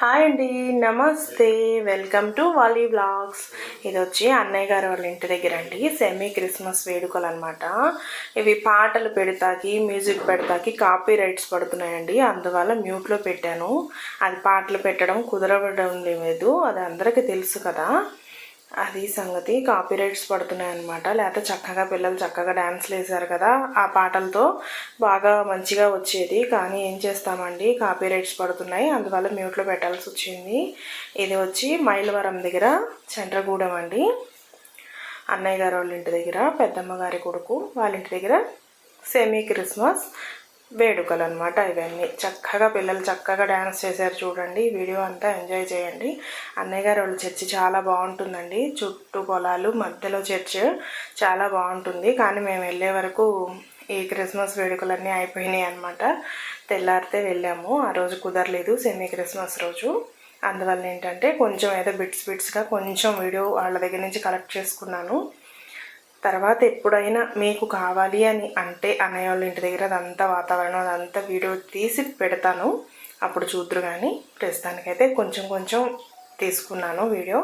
Hi అండి, నమస్తే. Welcome to Vali vlogs. ఇది వచ్చి అన్నయ్య గారు వాళ్ళ ఇంటి దగ్గర అండి సెమీ క్రిస్మస్ వేడుకలు అనమాట. ఇవి పాటలు పెడతాకి, మ్యూజిక్ పెడతాకి కాపీ రైట్స్ పడుతున్నాయండి. అందువల్ల మ్యూట్లో పెట్టాను. అది పాటలు పెట్టడం కుదరవడం లేదు, అది అందరికీ తెలుసు కదా. అది సంగతి, కాపీ రైట్స్ పడుతున్నాయి అనమాట. లేకపోతే చక్కగా పిల్లలు చక్కగా డ్యాన్స్లు వేశారు కదా, ఆ పాటలతో బాగా మంచిగా వచ్చేది. కానీ ఏం చేస్తామండి, కాపీ రైట్స్ పడుతున్నాయి, అందువల్ల మ్యూట్లో పెట్టాల్సి వచ్చింది. ఇది వచ్చి మైలవరం దగ్గర చంద్రగూడెం అండి. అన్నయ్య గారు వాళ్ళ ఇంటి దగ్గర, పెద్దమ్మ గారి కొడుకు వాళ్ళ ఇంటి దగ్గర సెమీ క్రిస్మస్ వేడుకలు అనమాట. ఇవన్నీ చక్కగా పిల్లలు చక్కగా డ్యాన్స్ చేశారు. చూడండి, ఈ వీడియో అంతా ఎంజాయ్ చేయండి. అన్నయ్య గారు వాళ్ళ చర్చి చాలా బాగుంటుందండి. చుట్టూ పొలాలు, మధ్యలో చర్చ్ చాలా బాగుంటుంది. కానీ మేము వెళ్ళే వరకు ఈ క్రిస్మస్ వేడుకలన్నీ అయిపోయినాయి అనమాట. తెల్లారితే వెళ్ళాము, ఆ రోజు కుదరలేదు, సెమీ క్రిస్మస్ రోజు. అందువల్ల ఏంటంటే కొంచెం ఏదో బిట్స్గా కొంచెం వీడియో వాళ్ళ దగ్గర నుంచి కలెక్ట్ చేసుకున్నాను. తర్వాత ఎప్పుడైనా మీకు కావాలి అని అంటే అన్నయ్య వాళ్ళ ఇంటి దగ్గర అదంతా వాతావరణం అదంతా వీడియో తీసి పెడతాను, అప్పుడు చూద్దరు. కానీ ప్రస్తుతానికైతే కొంచెం తీసుకున్నాను వీడియో.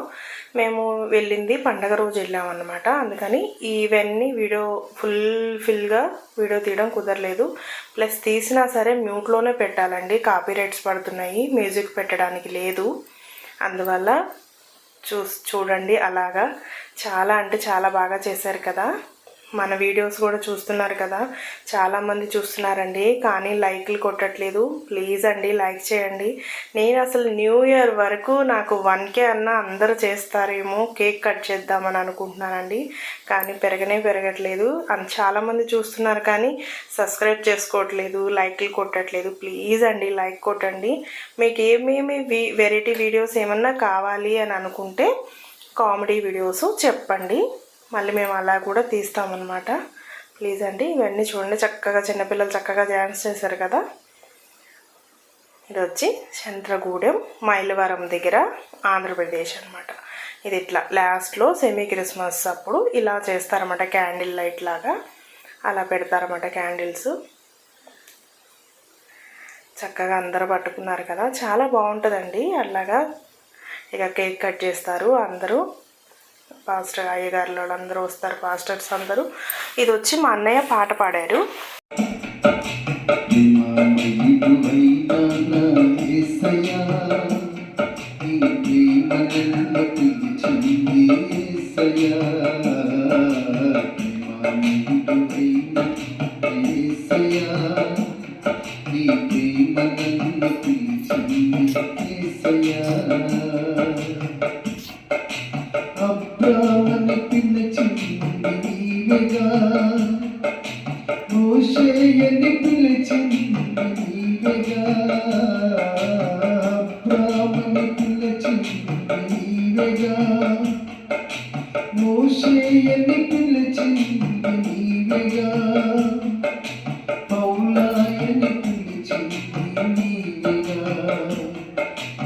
మేము వెళ్ళింది పండగ రోజు వెళ్ళామన్నమాట. అందుకని ఇవన్నీ వీడియో ఫుల్గా వీడియో తీయడం కుదరలేదు. ప్లస్ తీసినా సరే మ్యూట్లోనే పెట్టాలండి, కాపీ రైట్స్ పడుతున్నాయి, మ్యూజిక్ పెట్టడానికి లేదు. అందువల్ల చూడండి, అలాగా చాలా అంటే చాలా బాగా చేశారు కదా. మన వీడియోస్ కూడా చూస్తున్నారు కదా, చాలామంది చూస్తున్నారండి, కానీ లైక్లు కొట్టట్లేదు. ప్లీజ్ అండి, లైక్ చేయండి. నేను అసలు న్యూ ఇయర్ వరకు నాకు 1K అన్న అందరూ చేస్తారేమో, కేక్ కట్ చేద్దామని అనుకుంటున్నానండి. కానీ పెరగట్లేదు. చాలామంది చూస్తున్నారు కానీ సబ్స్క్రైబ్ చేసుకోవట్లేదు, లైక్లు కొట్టట్లేదు. ప్లీజ్ అండి, లైక్ కొట్టండి. మీకు ఏమేమి వెరైటీ వీడియోస్ ఏమన్నా కావాలి అని అనుకుంటే కామెడీ వీడియోస్ చెప్పండి, మళ్ళీ మేము అలా కూడా తీస్తామన్నమాట. ప్లీజ్ అండి. ఇవన్నీ చూడండి, చక్కగా చిన్నపిల్లలు చక్కగా డ్యాన్స్ చేశారు కదా. ఇది వచ్చి చంద్రగూడెం మైలవరం దగ్గర ఆంధ్రప్రదేశ్ అనమాట. ఇది ఇట్లా లాస్ట్లో సెమీ క్రిస్మస్ అప్పుడు ఇలా చేస్తారన్నమాట, క్యాండిల్ లైట్ లాగా అలా పెడతారన్నమాట క్యాండిల్స్. చక్కగా అందరూ పట్టుకున్నారు కదా, చాలా బాగుంటుందండి. అలాగా ఇక కేక్ కట్ చేస్తారు అందరూ. పాస్టర్ అయ్యగారులు అందరూ వస్తారు, పాస్టర్స్ అందరూ. ఇది వచ్చి మా అన్నయ్య పాట పాడారు. అబ్రాహాముని పిలిచింది నీవేగా, మోషేయని పిలిచింది నీవేగా. అబ్రాహాముని పిలిచింది నీవేగా, మోషేయని పిలిచింది నీవేగా. పౌలాయని పిలిచింది నీవేగా,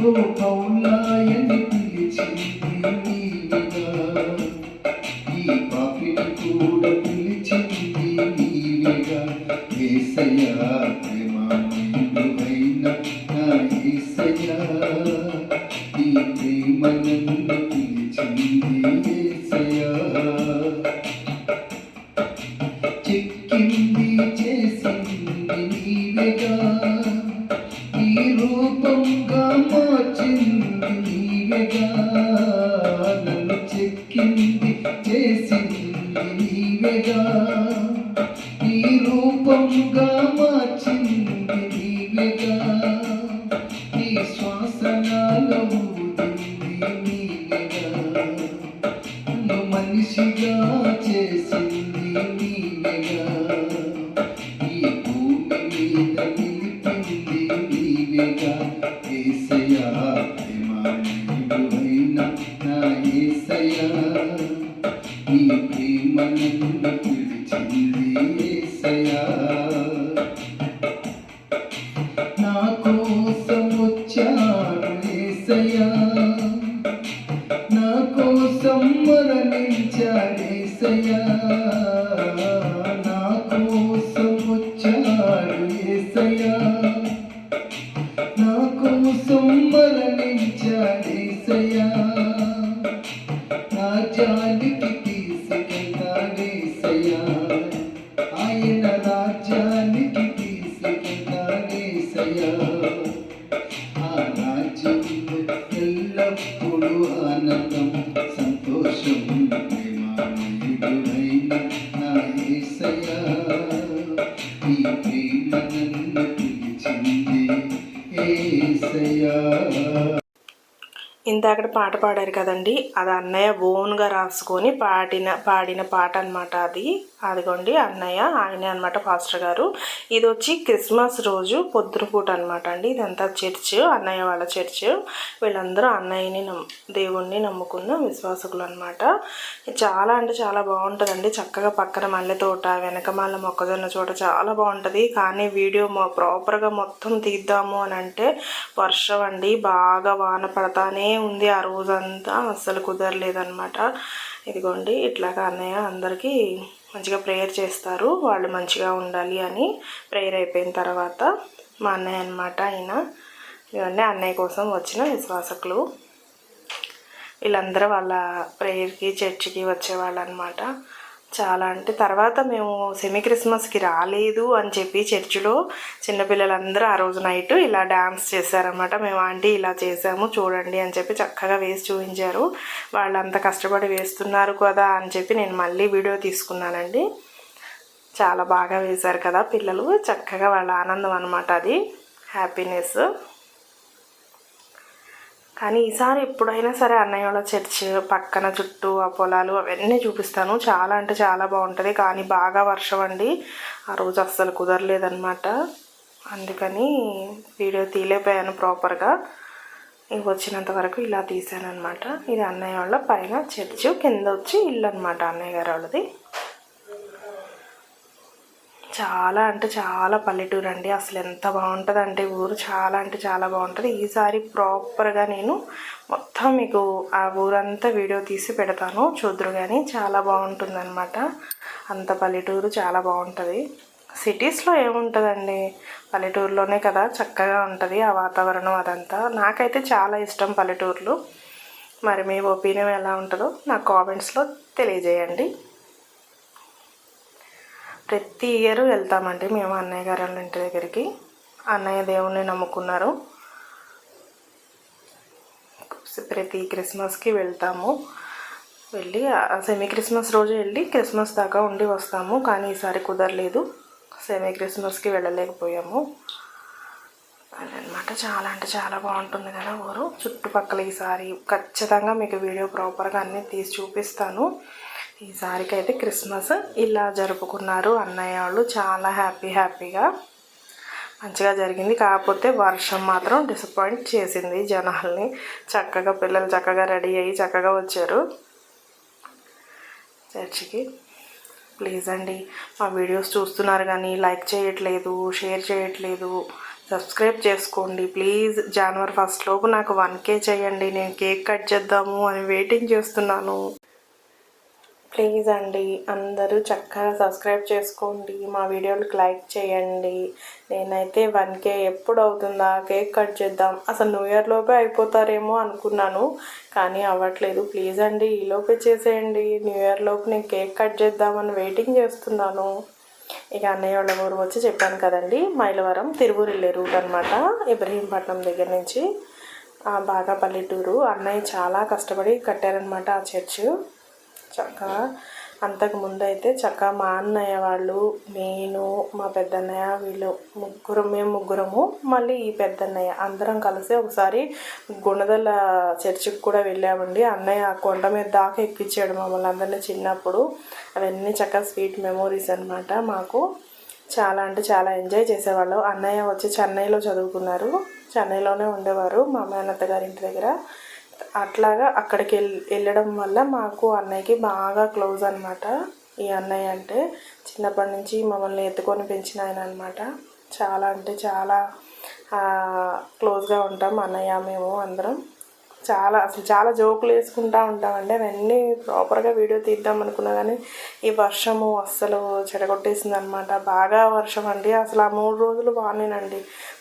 ఓ పౌలాయని పిలిచింది నీవేగా. ఈ పాపిని కూడా పిలిచింది నీవేగా. యేసయ్యా, ప్రేమమయుడైన నా యేసయ్యా, ఈ ప్రేమ నన్ను పిలిచింది యేసయ్యా. చెక్కింది చేసింది నీవేగా, ఈ రూపంగా మార్చింది నీవేగా. నన్ను చెక్కింది చేసింది నీవేగా, ఈ రూపంగా మార్చింది నీవేగా. నీ శ్వాసనాలో ఊదింది నీవేగా, నన్ను మనిషిగా చేసింది నీవేగా. ఈ భూమి మీద నిలిపింది నీవేగా. యేసయ్యా, ప్రేమమయుడైన నా యేసయ్యా, నీ ప్రేమ నన్ను పిలిచింది యేసయ్యా. నా కోసం వచ్చాడు యేసయ్యా, నా కోసం మరణించాడు యేసయ్యా. నా కోసం వచ్చాడు యేసయ్యా, నా కోసం మరణించాడు యేసయ్యా. ఇందాక పాట పాడారు కదండి, అది అన్నయ్య ఓన్గా రాసుకొని పాడిన పాట అనమాట. అదిగోండి అన్నయ్య, ఆయనే అనమాట పాస్టర్ గారు. ఇది వచ్చి క్రిస్మస్ రోజు పొద్దున పూట అనమాట అండి. ఇదంతా చర్చ్, అన్నయ్య వాళ్ళ చర్చ్. వీళ్ళందరూ అన్నయ్యని దేవుణ్ణి నమ్ముకున్న విశ్వాసకులు అనమాట. చాలా అంటే చాలా బాగుంటుందండి. చక్కగా పక్కన మల్లె తోట, వెనకమాల మొక్కజొన్న చోట చాలా బాగుంటుంది. కానీ వీడియో ప్రాపర్గా మొత్తం తీద్దాము అని అంటే వర్షం అండి, బాగా వాన పడతానే ఉంది. ఆ రోజంతా అస్సలు కుదరలేదన్నమాట. ఇదిగోండి ఇట్లాగా అన్నయ్య అందరికీ మంచిగా ప్రేయర్ చేస్తారు, వాళ్ళు మంచిగా ఉండాలి అని. ప్రేయర్ అయిపోయిన తర్వాత మా అన్నయ్య అనమాట, ఆయన ఇవన్నీ అన్నయ్య కోసం వచ్చిన విశ్వాసకులు. వీళ్ళందరూ వాళ్ళ ప్రేయర్కి చర్చికి వచ్చేవాళ్ళు అనమాట. చాలా అంటే తర్వాత మేము సెమీ క్రిస్మస్కి రాలేదు అని చెప్పి చర్చిలో చిన్నపిల్లలందరూ ఆ రోజు నైట్ ఇలా డ్యాన్స్ చేశారన్నమాట. మేము ఆంటీ ఇలా చేసాము చూడండి అని చెప్పి చక్కగా వేసి చూపించారు. వాళ్ళంతా కష్టపడి వేస్తున్నారు కదా అని చెప్పి నేను మళ్ళీ వీడియో తీసుకున్నానండి. చాలా బాగా వేశారు కదా పిల్లలు, చక్కగా వాళ్ళ ఆనందం అన్నమాట, అది హ్యాపీనెస్. కానీ ఈసారి ఎప్పుడైనా సరే అన్నయ్య వాళ్ళ చర్చ్ పక్కన చుట్టూ ఆ పొలాలు అవన్నీ చూపిస్తాను. చాలా అంటే చాలా బాగుంటుంది. కానీ బాగా వర్షం అండి, ఆ రోజు అస్సలు కుదరలేదన్నమాట. అందుకని వీడియో తీయలేకపోయాను ప్రాపర్గా. ఇంక వచ్చినంత వరకు ఇలా తీసాను అనమాట. ఇది అన్నయ్య వాళ్ళ పైన చర్చ్, కింద వచ్చి ఇల్లు అనమాట అన్నయ్య గారు వాళ్ళది. చాలా అంటే చాలా పల్లెటూరు అండి. అసలు ఎంత బాగుంటుంది అంటే ఊరు, చాలా అంటే చాలా బాగుంటుంది. ఈసారి ప్రాపర్గా నేను మొత్తం మీకు ఆ ఊరంతా వీడియో తీసి పెడతాను, చూద్దరు కానీ చాలా బాగుంటుంది అనమాట. అంత పల్లెటూరు చాలా బాగుంటుంది. సిటీస్లో ఏముంటుందండి, పల్లెటూరులోనే కదా చక్కగా ఉంటుంది ఆ వాతావరణం అదంతా. నాకైతే చాలా ఇష్టం పల్లెటూర్లు. మరి మీ ఒపీనియన్ ఎలా ఉంటుందో నాకు కామెంట్స్లో తెలియజేయండి. ప్రతి ఇయర్ వెళ్తామండి మేము అన్నయ్య గారి వాళ్ళ ఇంటి దగ్గరికి. అన్నయ్య దేవుణ్ణి నమ్ముకున్నారు. ప్రతి క్రిస్మస్కి వెళ్తాము. వెళ్ళి సెమీ క్రిస్మస్ రోజు వెళ్ళి క్రిస్మస్ దాకా ఉండి వస్తాము. కానీ ఈసారి కుదరలేదు, సెమీ క్రిస్మస్కి వెళ్ళలేకపోయాము అనమాట. చాలా అంటే చాలా బాగుంటుంది కదా ఊరు. చుట్టుపక్కల ఈసారి ఖచ్చితంగా మీకు వీడియో ప్రాపర్గా అన్నీ తీసి చూపిస్తాను. ఈసారికి అయితే క్రిస్మస్ ఇలా జరుపుకున్నారు అన్నయ్య వాళ్ళు. చాలా హ్యాపీగా మంచిగా జరిగింది. కాకపోతే వర్షం మాత్రం డిసప్పాయింట్ చేసింది జనాల్ని. చక్కగా పిల్లలు చక్కగా రెడీ అయ్యి చక్కగా వచ్చారు చర్చికి. ప్లీజ్ అండి, మా వీడియోస్ చూస్తున్నారు కానీ లైక్ చేయట్లేదు, షేర్ చేయట్లేదు, సబ్స్క్రైబ్ చేసుకోండి ప్లీజ్. జనవరి 1 లోపు నాకు 1K చేయండి, నేను కేక్ కట్ చేద్దాము అని వెయిటింగ్ చేస్తున్నాను. ప్లీజ్ అండి, అందరూ చక్కగా సబ్స్క్రైబ్ చేసుకోండి, మా వీడియోలకు లైక్ చేయండి. నేనైతే 1K ఎప్పుడు అవుతుందా, కేక్ కట్ చేద్దాం, అసలు న్యూ ఇయర్ లోపే అయిపోతారేమో అనుకున్నాను, కానీ అవ్వట్లేదు. ప్లీజ్ అండి ఈలోపే చేసేయండి. న్యూ ఇయర్ లోపు నేను కేక్ కట్ చేద్దామని వెయిటింగ్ చేస్తున్నాను. ఇక అన్నయ్య వాళ్ళ ఊరు వచ్చి చెప్పాను కదండి, మైలవరం తిరువూరు వెళ్ళే రూట్ అనమాట. ఇబ్రహీంపట్నం దగ్గర నుంచి బాగా పల్లెటూరు. అన్నయ్య చాలా కష్టపడి కట్టారనమాట ఆ చర్చ్. చక్కగా అంతకుముందు అయితే చక్కగా మా అన్నయ్య వాళ్ళు, నేను, మా పెద్దన్నయ్య, వీళ్ళు మేము ముగ్గురము, మళ్ళీ ఈ పెద్దన్నయ్య అందరం కలిసి ఒకసారి గుణదల చర్చికి కూడా వెళ్ళామండి. అన్నయ్య ఆ కొండ మీద దాకా ఎక్కించాడు మమ్మల్ని అందరినీ చిన్నప్పుడు. అవన్నీ చక్కగా స్వీట్ మెమోరీస్ అనమాట మాకు. చాలా అంటే చాలా ఎంజాయ్ చేసేవాళ్ళు. అన్నయ్య వచ్చి చెన్నైలో చదువుకున్నారు, చెన్నైలోనే ఉండేవారు మా మేనత్త గారి ఇంటి దగ్గర. అట్లాగా అక్కడికి వెళ్ళడం వల్ల మాకు అన్నయ్యకి బాగా క్లోజ్ అనమాట. ఈ అన్నయ్య అంటే చిన్నప్పటి నుంచి మమ్మల్ని ఎత్తుకొని పెంచిన ఆయన అనమాట. చాలా అంటే చాలా క్లోజ్గా ఉంటాం అన్నయ్య మేము అందరం. అసలు చాలా జోకులు వేసుకుంటూ ఉంటామండి. అవన్నీ ప్రాపర్గా వీడియో తీద్దాం అనుకున్నా కానీ ఈ వర్షము అస్సలు చెడగొట్టేసింది అనమాట. బాగా వర్షం అండి, అసలు ఆ 3 రోజులు వానేనండి,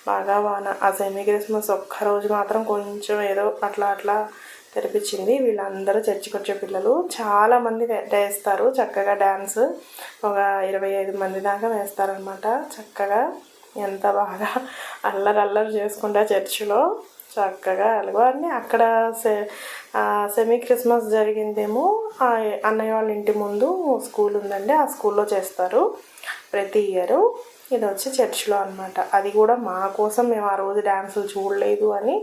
బాగా వాన. ఆ సెమీ క్రిస్మస్ ఒక్కరోజు మాత్రం కొంచెం ఏదో అట్లా తెరిపించింది. వీళ్ళందరూ చర్చికి వచ్చే పిల్లలు చాలామంది వేస్తారు చక్కగా డ్యాన్స్. ఒక 25 మంది దాకా వేస్తారనమాట చక్కగా. ఎంత బాగా అల్లరి చేసుకుంటా చర్చిలో చక్కగా అన్నీ. అక్కడ సెమీ క్రిస్మస్ జరిగిందేమో అన్నయ్య వాళ్ళ ఇంటి ముందు స్కూల్ ఉందండి, ఆ స్కూల్లో చేస్తారు ప్రతి ఇయరు. ఇది వచ్చి చర్చ్లో అనమాట. అది కూడా మా కోసం మేము ఆ రోజు డ్యాన్సులు చూడలేదు అని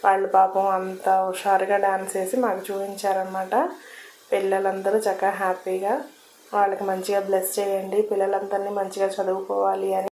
వాళ్ళు పాపం అంత హుషారుగా డ్యాన్స్ వేసి మాకు చూపించారనమాట. పిల్లలందరూ చక్కగా హ్యాపీగా వాళ్ళకి మంచిగా బ్లెస్ చేయండి, పిల్లలందరినీ మంచిగా చదువుకోవాలి అని